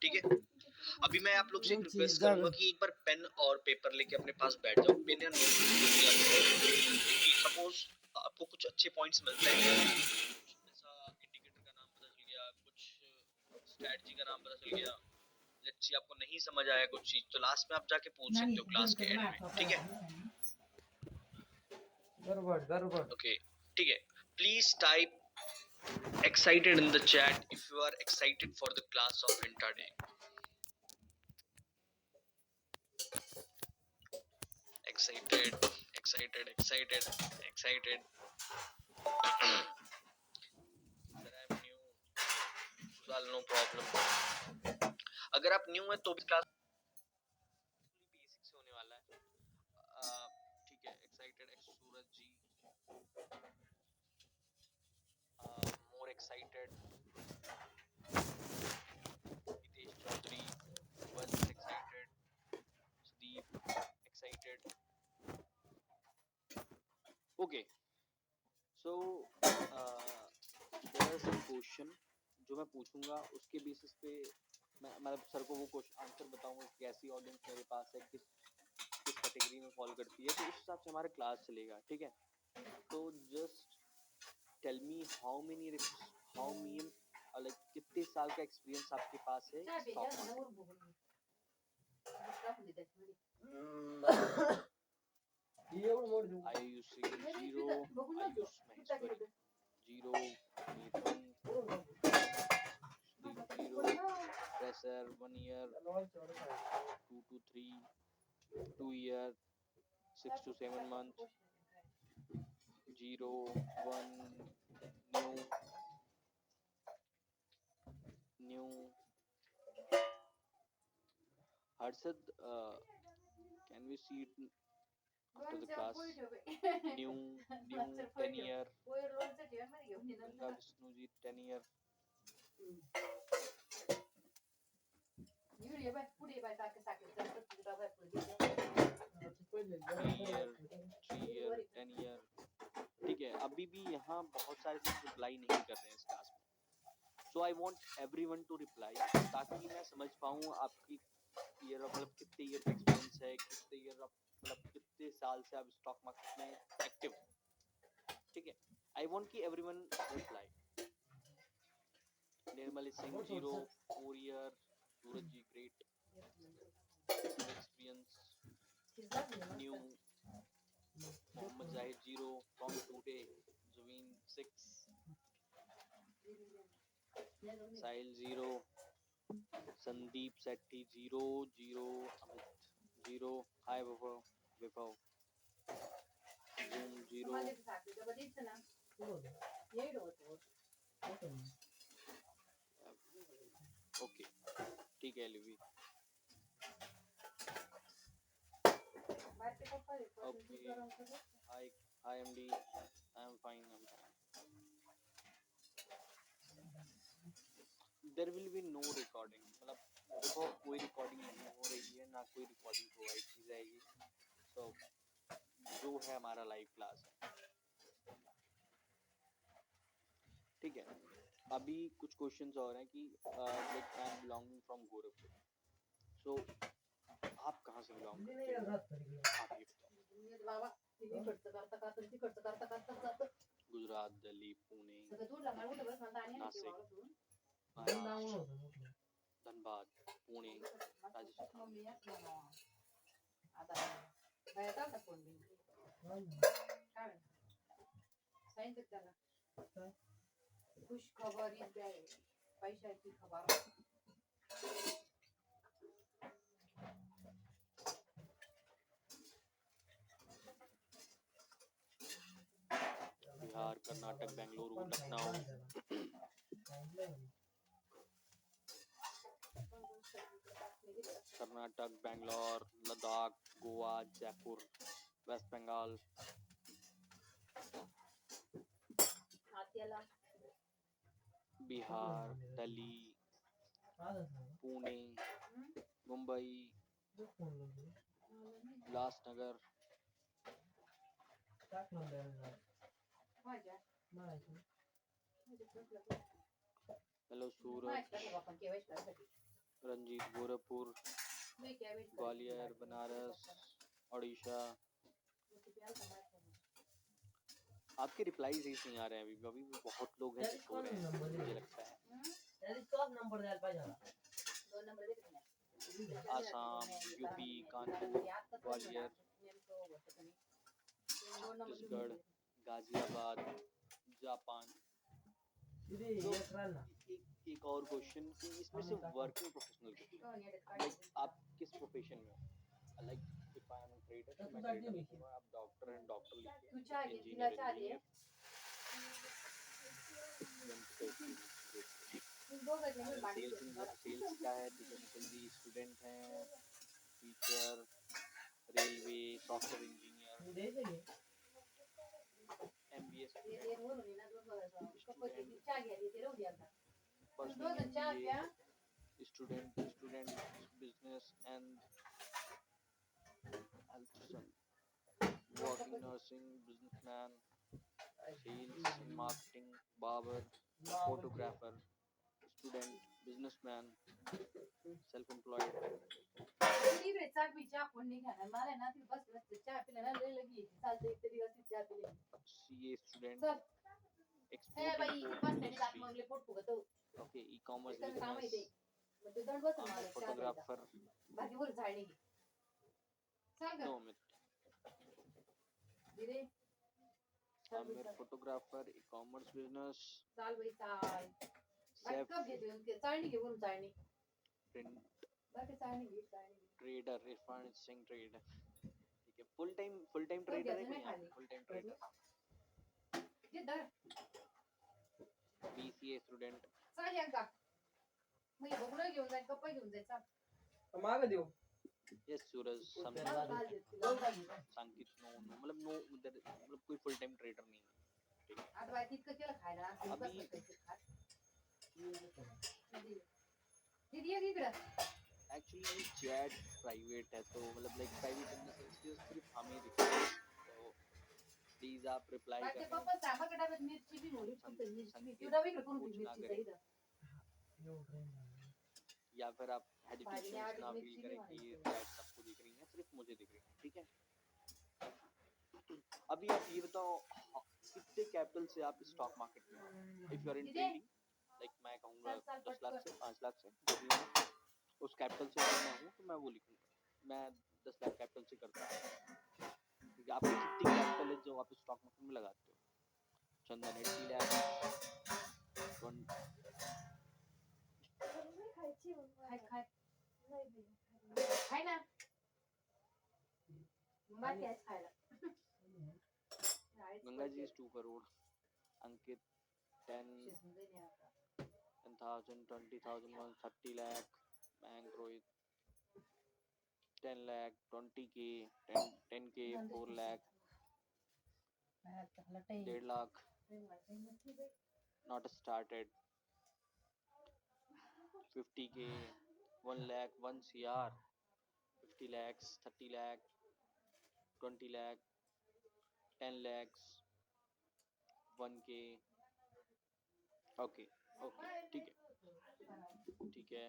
ठीक है। अभी मैं आप लोग से एक रिक्वेस्ट करूंगा कि एक बार पेन और पेपर लेके अपने पास बैठ जाओ। पेन या नोटबुक, सपोज आपको कुछ अच्छे पॉइंट्स मिलते हैं, जैसा इंडिकेटर का नाम पता चल गया, कुछ स्ट्रैटेजी का नाम पता चल गया, लेट्स सी आपको नहीं समझ आया कुछ चीज, तो लास्ट में आप जाके पूछ सकते हो क्लास के एंड में, ठीक है। ओके, ठीक है। Please type excited in the chat if you are excited for the class of intraday. Excited, excited, excited, excited. Sir, I'm new. Well, no problem. अगर आप न्यू है तो भी क्लास बेसिक से होने वाला है, ठीक है। Excited x Suraj ji, more excited Hitesh Chaudhary, once excited, Sudeep excited. Okay, so there are some question जो मैं पूछूंगा, उसके बेसिस पे मैं मतलब सर को वो क्वेश्चन आंसर बताऊंगा कि कैसी ऑडियंस मेरे पास है, किस कैटेगरी में फॉल करती है, तो उस हिसाब से हमारा क्लास चलेगा, ठीक है। तो just tell me how many like कितने साल का एक्सपीरियंस आपके पास है stock market. Ayush zero, Ayush Maheshwari zero, Neetan zero, pressure 1 year, 2 to 3, 2 year, 6 to 7 months, 0, 1, new. Harshad, can we see it after the class? New 10 year. Ganga Vishnuji 10 year. 3 year, 10 year. ठीक है, अभी भी यहाँ बहुत सारे लोग रिप्लाई नहीं कर रहे हैं इस क्लास में, so I want everyone to reply, ताकि मैं समझ पाऊँ आपकी ईयर मतलब कितने ईयर का एक्सपीरियंस है, कितने ईयर मतलब कितने साल से आप स्टॉक मार्केट में एक्टिव, ठीक है। आई वॉन्ट कि everyone reply. Nirmal Singh 0, 4 year, Suraj ji great experience, new, Mohammad Zahid 0, from today, जमीन 6, साहिल 0, संदीप सेट्टी 0, 0, अमित 0, हाय विभव, विभव जूम 0, ओके, ठीक है Livi, okay, hi MD, I am fine, there will be no recording, मतलब देखो कोई रिकॉर्डिंग नहीं हो रही है, ना कोई रिकॉर्डिंग प्रोवाइड की जाएगी, सो जो है हमारा लाइव क्लास है, ठीक है। अभी कुछ क्वेश्चंस और हैं कि like I am belonging from Gorakhpur, so आप कहाँ से बिलोंग करते हो, आप ये बताओ। गुजरात, दिल्ली, पुणे, नासिक, महाराष्ट्र, धनबाद, पुणे, राजस्थान। खुश खबरी पैशाची खबर, बिहार, कर्नाटक, बेंगलुरु, लखनऊ, कर्नाटक, बेंगलोर, लद्दाख, गोवा, जयपुर, वेस्ट बंगाल, बिहार, दिल्ली, पुणे, मुंबई, उल्लासनगर, हेलो सूरज, रंजीत गोरखपुर, ग्वालियर, बनारस, ओडिशा। आपके रिप्लाईज नहीं आ रहे हैं अभी भी बहुत लोग हैं जो सो रहे हैं मुझे लगता है। Assam, UP, Kanpur, Gwalior, Chhattisgarh, Ghaziabad, Japan. तो एक और क्वेश्चन कि इसमें से वर्किंग प्रोफेशनल लाइक आप किस प्रोफेशन में हो? Like if I am trader तो मैं ट्रेडर लिखूंगा, आप डॉक्टर हैं डॉक्टर लिखिए, इंजीनियर इंजीनियर। सेल्स क्या है? टेक्निकल स्टूडेंट हैं, teacher, railway, software engineer, MBA student, business and working nursing, businessman, sales, marketing, barber, photographer, student, businessman, self-employed, CA student, export import industry, okay, e-commerce business, photographer, no Amit, Amir photographer, e-commerce business, chef, print, trader, Irfan Singh trader, ठीक है, full time trader है कोई यहाँ पे? Full time trader, BCA student, yes Suraj, Sankit, no मतलब कोई full time trader नहीं है, ठीक है। अभी एक्चुअली जेट प्राइवेट है तो मतलब like private in the sense कि सिर्फ हमें दिखता है, तो प्लीज आप रिप्लाई करें, पूछना करें, या फिर आप हेजिटेशन ना फील करें कि ये जेट सबको दिख रही है, सिर्फ मुझे दिख रही है, ठीक है। अभी आप ये बताओ कितने कैपिटल से आप स्टॉक मार्केट में हो? If you are in trading, like मैं कहूँगा 10 लाख से 5 लाख से जो भी हो, उस कैपिटल से अगर मैं हूँ तो मैं वो लिखूंगा, मैं 10 लाख कैपिटल से करता हूँ, क्योंकि आपकी कितनी कैपिटल है जो आप स्टॉक मार्केट में लगाते हो? चंदन 80 lakh, Ganga ji is 2 crore, Ankit 10,000, 20,000, 30 lakh, Bank Rohit 10 lakh, 20k, 10k, 4 lakh, 1.5 lakh, not started, 50k, 1 lakh, 1 cr, 50 lakhs, 30 lakh, 20 lakh, 10 lakhs, 1k, okay okay ठीक है ठीक है।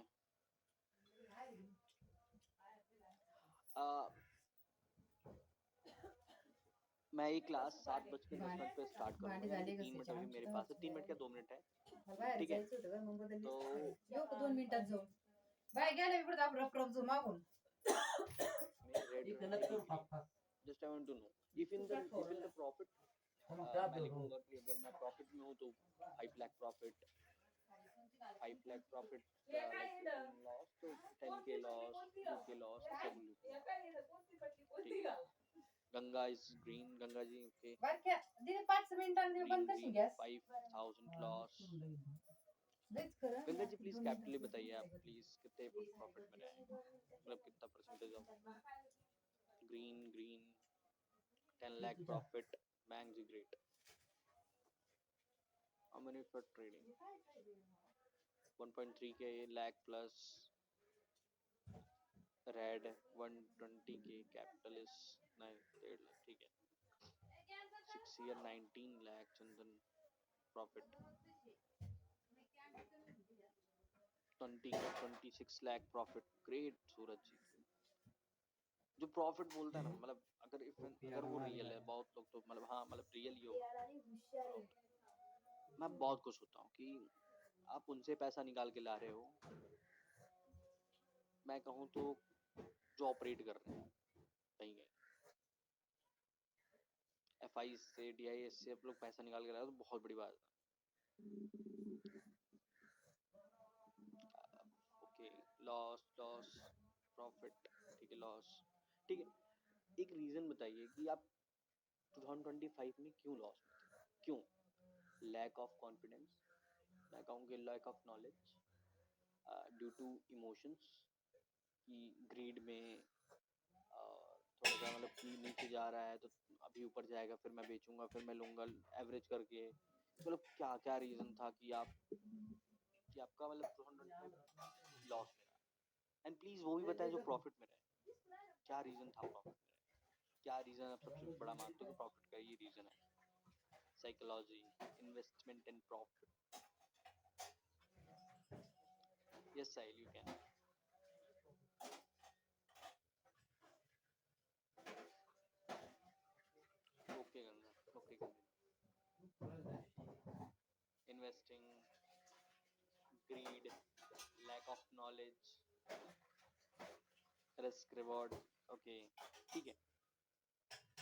मैं ये क्लास 7:10 पे स्टार्ट करूंगा, यानी कि 3 मिनट अभी मेरे पास है, 3 मिनट क्या 2 मिनट है, ठीक है। तो just I want to know if in the profit, मैं लिखूंगा कि अगर मैं प्रॉफिट में हूँ तो 5 lakh profit, 5 lakh profit, loss तो 10k लॉस, 2k लॉस, सब लिखूंगा, ठीक है। Ganga is green, Ganga ji okay, green 5,000 loss. Ganga ji please capital बताइए आप, प्लीज कितने प्रॉफिट में रहे, मतलब कितना percentage of green, green 10 lakh profit, bank ji great. How many for trading? 1.3k lakh plus red 120k capital is 9 lakh, ठीक है। 6 year 19 lakh चंदन प्रॉफिट, 26 लाख प्रॉफिट, ग्रेट सूरज जी। जो प्रॉफिट बोलता है ना, मतलब अगर वो रियल है, बहुत लोग तो मतलब हाँ मतलब रियल ही होगा। मैं बहुत खुश होता हूँ कि आप उनसे पैसा निकाल के ला रहे हो, मैं कहूँ तो जो ऑपरेट कर रहे हैं कहीं कहीं FI से DIS से आप लोग पैसा निकाल के ला रहे हो, तो बहुत बड़ी बात है। ओके, लॉस लॉस प्रॉफिट, ठीक है, लॉस, ठीक है। एक रीजन बताइए कि आप 2025 में क्यों लॉस में थे, क्यों? लैक ऑफ कॉन्फिडेंस, मैं कहूँगी lack of knowledge, due to emotions, कि ग्रीड में थोड़ा सा मतलब कि नीचे जा रहा है तो अभी ऊपर जाएगा, फिर मैं बेचूंगा, फिर मैं लूंगा एवरेज करके, मतलब क्या क्या रीजन था कि आपका मतलब 225 लॉस में रहा। एंड प्लीज वो भी बताएं जो प्रॉफिट में रहे, क्या रीजन था प्रॉफिट में रहे, क्या रीजन आप सबसे बड़ा मानते हो कि प्रॉफिट का ये रीजन है? Psychology, investment and profit. Yes Sahil, you can. Okay Ganga, okay Ganga. Investing, greed, lack of knowledge, risk reward, okay, ठीक है।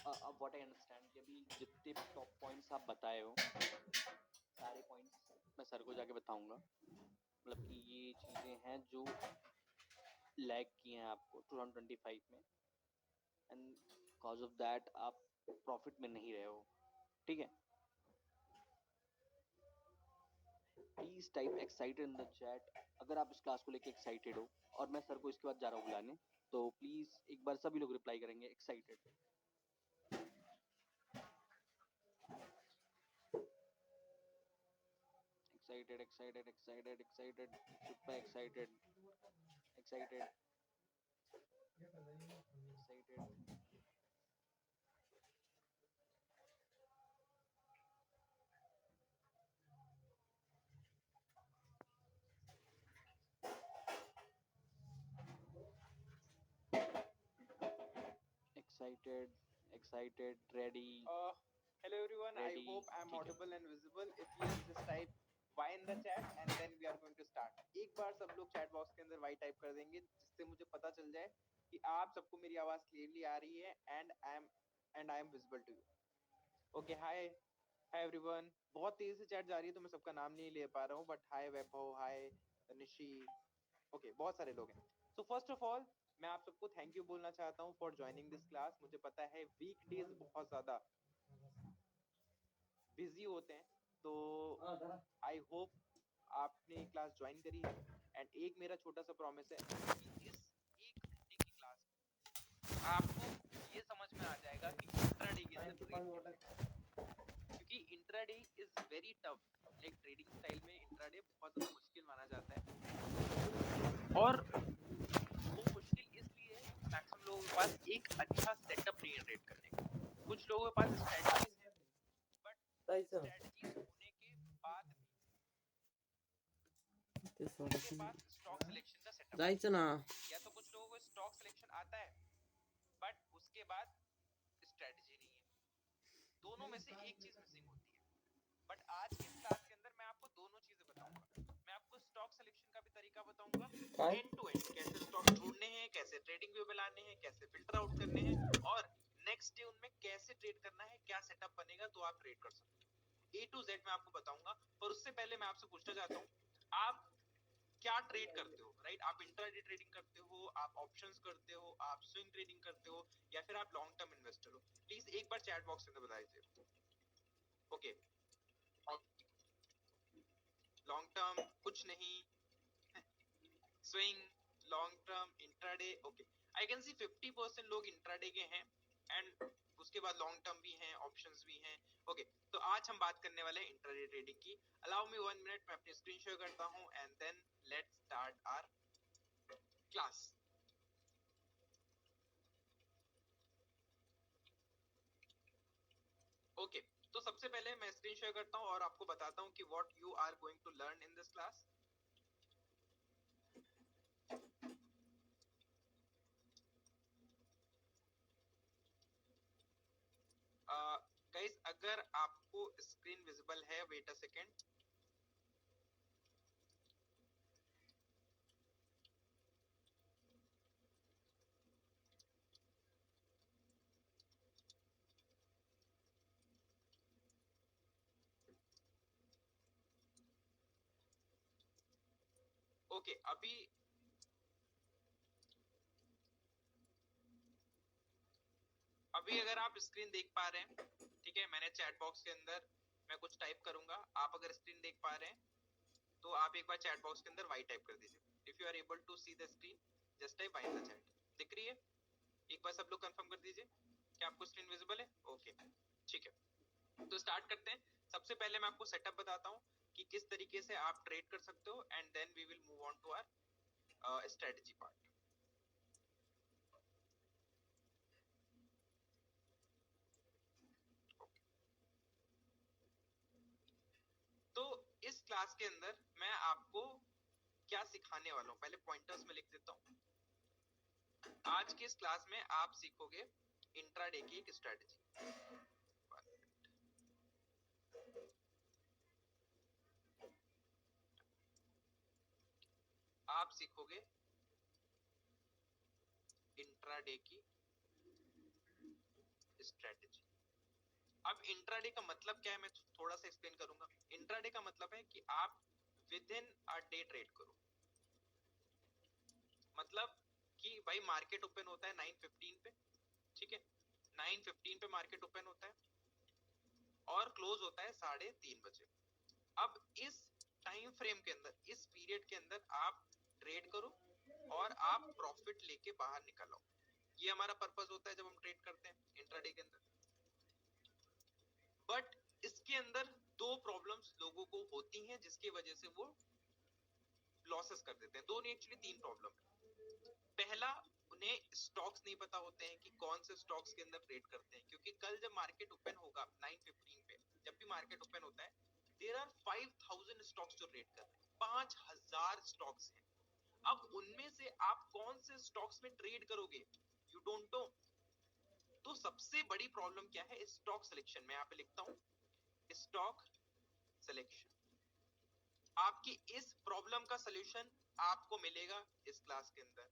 अब व्हाट आई अंडरस्टैंड कि अभी जितने टॉप पॉइंट्स आप बताए हो, सारे पॉइंट्स मैं सर को जाके बताऊंगा, मतलब कि ये चीज़ें हैं जो लैग किए हैं आपको 2025 में, एंड कॉज ऑफ दैट आप प्रॉफिट में नहीं रहे हो, ठीक है। Please type excited in the chat अगर आप इस क्लास को लेके एक्साइटेड हो, और मैं सर को इसके बाद जा रहा हूँ बुलाने, तो प्लीज एक बार सभी लोग रिप्लाई करेंगे excited. Excited excited excited excited, super excited excited excited. Excited, excited, ready, Hello everyone, I ready, hope I'm ठीक है। audible and visible. If yes, just type Y in the chat and then we are going to start. एक बार सब लोग chat box के अंदर Y type कर देंगे जिससे मुझे पता चल जाए कि आप सबको मेरी आवाज क्लियरली आ रही है and I am visible to you. Okay, hi everyone. बहुत तेज से chat जा रही है तो मैं सबका नाम नहीं ले पा रहा हूँ, but hi Vaibhav, hi Nishi, okay बहुत सारे लोग हैं। सो फर्स्ट ऑफ ऑल मैं आप सबको थैंक यू बोलना चाहता हूँ फॉर ज्वाइनिंग दिस क्लास। मुझे पता है वीक डेज बहुत ज्यादा बिजी होते हैं, तो आई होप आपने क्लास ज्वाइन करी है। एंड एक मेरा छोटा सा प्रॉमिस है कि इस एक घंटे की क्लास में आपको ये समझ में आ जाएगा कि इंट्राडे के अंदर ट्रेड कैसे करना है, क्योंकि intraday is very tough. Like trading style में इंट्राडे बहुत ज्यादा मुश्किल माना जाता है, और वो मुश्किल इसलिए है क्योंकि मैक्सिमम लोगों के पास एक अच्छा सेटअप नहीं है ट्रेड करने का। कुछ लोगों के पास स्ट्रेटजीज है, बट स्ट्रेटजीज होने के बाद भी उनके पास स्टॉक सिलेक्शन का सेटअप जायचं ना। या तो कुछ लोगों को स्टॉक सिलेक्शन आता है बट उसके बाद स्ट्रेटजी नहीं है। दोनों में से एक चीज मिसिंग होती है। बट आज की इस क्लास के अंदर मैं आपको दोनों चीजें बताऊंगा। मैं आपको स्टॉक सिलेक्शन का भी तरीका बताऊंगा, एंड टू एंड कैसे स्टॉक ढूंढने हैं, कैसे ट्रेडिंग व्यू बनाने हैं, कैसे फिल्टर आउट करने हैं, और नेक्स्ट डे उनमें कैसे ट्रेड करना है, क्या सेटअप बनेगा तो आप ट्रेड कर सकते हो। A to Z मैं आपको बताऊंगा। पर उससे पहले मैं आपसे पूछना चाहता हूँ, आप क्या ट्रेड करते हो? राइट, आप इंट्राडे ट्रेडिंग करते हो, आप ऑप्शंस करते हो, आप स्विंग ट्रेडिंग करते हो, या फिर आप लॉन्ग टर्म इन्वेस्टर हो? प्लीज एक बार चैट बॉक्स में बता दीजिए। ओके, लॉन्ग टर्म कुछ नहीं, swing, long term, intraday, okay. I can see 50% लोग इंट्राडे के हैं, एंड उसके बाद लॉन्ग टर्म भी हैं, ऑप्शंस भी हैं। ओके, तो आज हम बात करने वाले हैं इंट्राडे ट्रेडिंग की। अलाउ मी 1 मिनट, मैं अपनी स्क्रीन शेयर करता हूं and then let's start our class. Okay, तो सबसे पहले मैं स्क्रीन शेयर करता हूं और आपको बताता हूं कि what you are going to learn in this class. अगर आपको स्क्रीन विजिबल है, वेट अ सेकेंड। ओके, अभी अगर आप स्क्रीन देख पा रहे हैं, ठीक है, मैंने चैट बॉक्स के अंदर मैं कुछ टाइप करूंगा, आप अगर स्क्रीन देख पा रहे हैं तो आप एक बार चैट बॉक्स के अंदर वाई टाइप कर दीजिए। If you are able to see the screen, just type Y in the chat. दिख रही है? एक बार सब लोग कंफर्म कर दीजिए कि आपको स्क्रीन विजिबल है। ओके, ठीक है, तो स्टार्ट करते हैं। सबसे पहले मैं आपको सेटअप बताता हूँ कि किस तरीके से आप ट्रेड कर सकते हो, and then we will move on to our strategy part. तो इस क्लास के अंदर मैं आपको क्या सिखाने वाला हूँ, पहले पॉइंटर्स में लिख देता हूँ। आज के इस क्लास में आप सीखोगे इंट्राडे की एक स्ट्रेटजी। आप सीखोगे इंट्राडे की स्ट्रेटजी। अब इंट्राडे का मतलब क्या है, मैं थोड़ा सा एक्सप्लेन करूंगा। इंट्राडे का मतलब है कि आप with in a day trade करो। मतलब कि भाई मार्केट ओपन होता है 9:15 पे, ठीक है, 9:15 पे मार्केट ओपन होता है और क्लोज होता है 3:30 बजे। अब इस टाइम फ्रेम के अंदर, इस पीरियड के अंदर आप ट्रेड करो और आप प्रॉफिट लेके बाहर निकल आओ। ये हमारा पर्पस होता है जब हम ट्रेड करते हैं इंट्राडे के अंदर। बट इसके अंदर दो प्रॉब्लम्स लोगों को होती हैं जिसकी वजह से वो लॉसेस कर देते हैं। दो नहीं, एक्चुअली तीन प्रॉब्लम है। पहला, उन्हें स्टॉक्स नहीं पता होते हैं कि कौन से स्टॉक्स के अंदर ट्रेड करते हैं, क्योंकि कल जब मार्केट ओपन होगा 9:15 पे, जब भी मार्केट ओपन होता है, देयर आर 5000 स्टॉक्स जो ट्रेड कर रहे हैं, 5000 स्टॉक्स हैं। अब उनमें से आप कौन से स्टॉक्स में ट्रेड करोगे, यू डोंट नो। तो सबसे बड़ी प्रॉब्लम क्या है, स्टॉक सिलेक्शन। मैं यहाँ पे लिखता हूँ स्टॉक सिलेक्शन। आपकी इस प्रॉब्लम का सलूशन आपको मिलेगा इस क्लास के अंदर।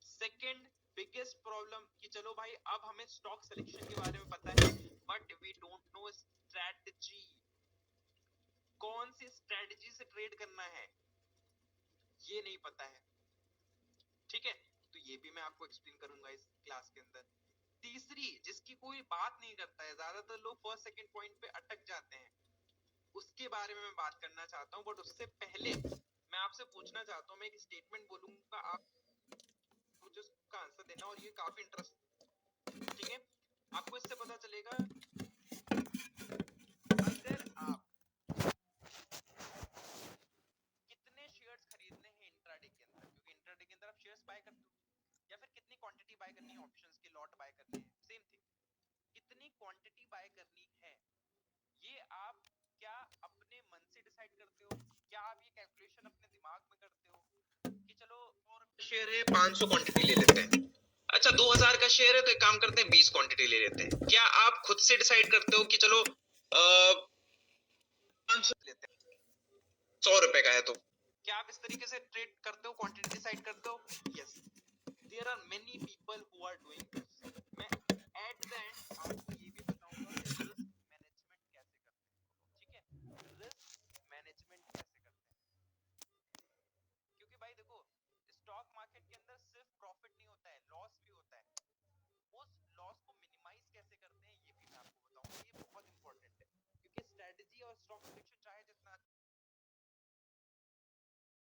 सेकंड बिगेस्ट प्रॉब्लम कि चलो भाई अब हमें स्टॉक सिलेक्शन के बारे में पता है, but we don't know strategy. कौन सी स्ट्रेटजी से ट्रेड करना है ये नहीं पता है, ठीक है, तो ये भी मैं आपको एक्सप्लेन करूंगा इस क्लास के अंदर। तीसरी, जिसकी कोई बात नहीं करता है, ज्यादातर लोग फर्स्ट सेकंड पॉइंट पे अटक जाते हैं, उसके बारे में मैं बात करना चाहता हूँ। बट उससे पहले मैं आपसे पूछना चाहता हूँ, मैं एक स्टेटमेंट बोलूंगा, आप मुझे उसका आंसर देना, और ये काफी इंटरेस्टिंग, ठीक है। आपको इससे पता चलेगा अगर आप कितने शेयर्स खरीदने हैं इंट्राडे के अंदर, क्योंकि इंट्राडे के अंदर आप शेयर्स बाय करते हो, या फिर कितनी क्वांटिटी बाय करनी है, ऑप्शंस के लॉट बाय करने हैं, सेम थिंग, कितनी क्वांटिटी बाय करनी है, ये आप क्या अपने मन से डिसाइड करते हो? क्या आप ये कैलकुलेशन अपने दिमाग में करते हो कि चलो और शेयर है 500 क्वांटिटी ले लेते हैं, अच्छा 2000 का शेयर है तो एक काम करते हैं 20 क्वांटिटी ले लेते हैं? क्या आप खुद से डिसाइड करते हो कि चलो 500 लेते हैं, 100 रुपए का है तो? क्या आप इस तरीके से ट्रेड करते हो, क्वांटिटी डिसाइड करते हो? Yes, there are many people who are doing this,